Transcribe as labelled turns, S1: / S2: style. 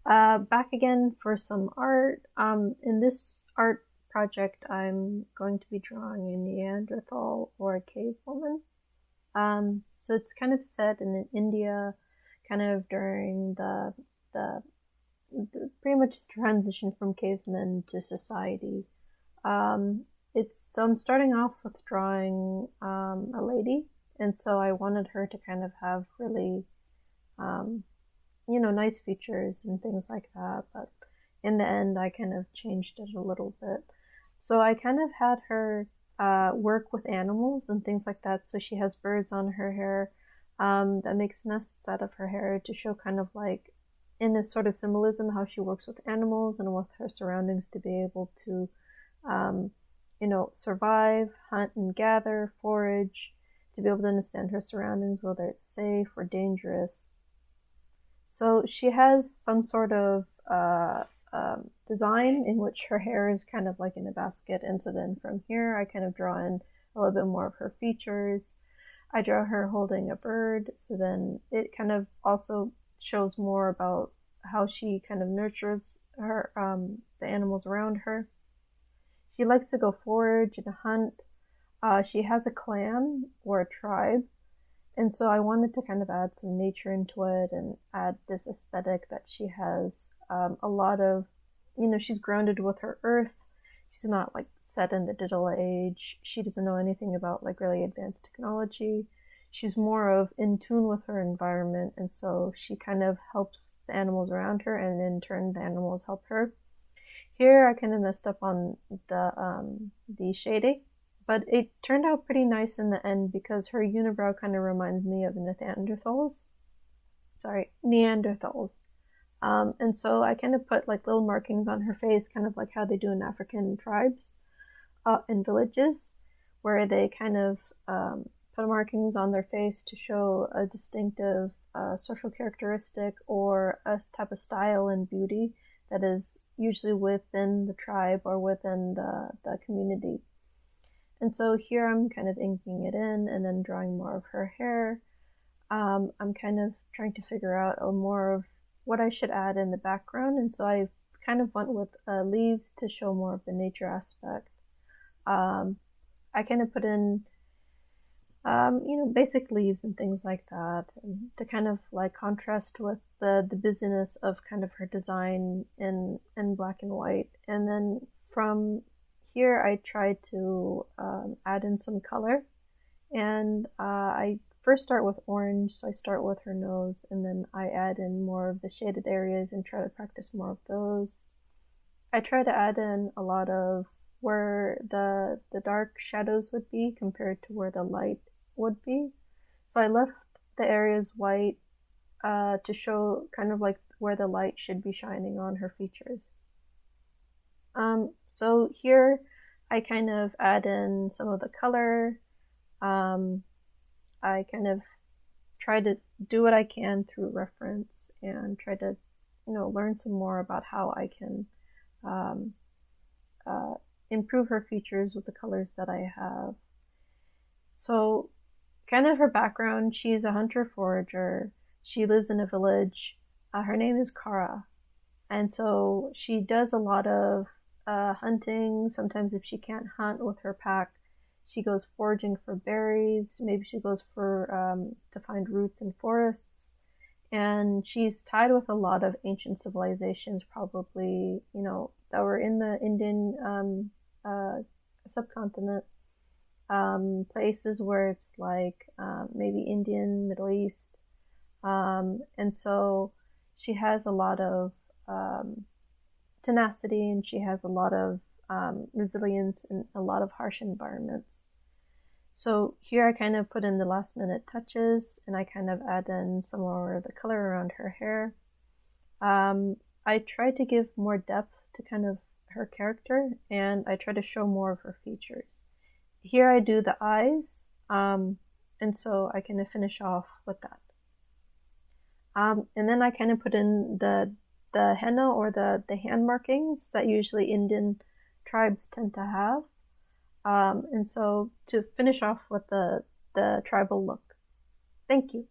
S1: Back again for some art. In this art project, I'm going to be drawing a Neanderthal or a cave woman. So it's kind of set in India, kind of during the, the pretty much the transition from cavemen to society. Um, so I'm starting off with drawing a lady, and so I wanted her to kind of have really um, nice features and things like that. But in the end, I kind of changed it a little bit. So I kind of had her work with animals and things like that. So she has birds on her hair that makes nests out of her hair to show kind of like in this sort of symbolism how she works with animals and with her surroundings to be able to, um, survive, hunt and gather, forage, to be able to understand her surroundings, whether it's safe or dangerous. So she has some sort of design in which her hair is kind of like in a basket. And so then from here, I kind of draw in a little bit more of her features. I draw her holding a bird. So then it kind of also shows more about how she kind of nurtures her the animals around her. She likes to go forage and hunt. She has a clan or a tribe, and so I wanted to kind of add some nature into it and add this aesthetic that she has a lot of, she's grounded with her earth. She's not like set in the digital age. She doesn't know anything about like really advanced technology. She's more of in tune with her environment, and so she kind of helps the animals around her, and in turn, the animals help her. Here, I kind of messed up on the shading, but it turned out pretty nice in the end because her unibrow kind of reminds me of Neanderthals. Sorry, Neanderthals. And so I kind of put like little markings on her face, kind of like how they do in African tribes in villages, where they kind of put markings on their face to show a distinctive social characteristic or a type of style and beauty that is usually within the tribe or within the community. And so here I'm kind of inking it in and then drawing more of her hair. I'm kind of trying to figure out more of what I should add in the background. And so I kind of went with leaves to show more of the nature aspect. I kind of put in, basic leaves and things like that, and to kind of like contrast with the busyness of kind of her design in black and white. And then from here, I tried to add in some color, and I first start with orange, so I start with her nose, and then I add in more of the shaded areas and try to practice more of those. I try to add in a lot of where the dark shadows would be compared to where the light would be. So I left the areas white to show kind of like where the light should be shining on her features. So here I kind of add in some of the color. I kind of try to do what I can through reference and try to, learn some more about how I can improve her features with the colors that I have. So kind of her background, she's a hunter-forager. She lives in a village. Her name is Cara. And so she does a lot of hunting. Sometimes if she can't hunt with her pack, she goes foraging for berries. Maybe she goes for to find roots in forests. And she's tied with a lot of ancient civilizations, probably, that were in the Indian subcontinent. Places where it's like maybe Indian, Middle East. And so she has a lot of tenacity, and she has a lot of resilience in a lot of harsh environments. So here I kind of put in the last minute touches, and I kind of add in some more of the color around her hair. I try to give more depth to kind of her character, and I try to show more of her features. Here I do the eyes, and so I kind of finish off with that. And then I kind of put in the henna or the hand markings that usually Indian tribes tend to have. And so to finish off with the tribal look. Thank you.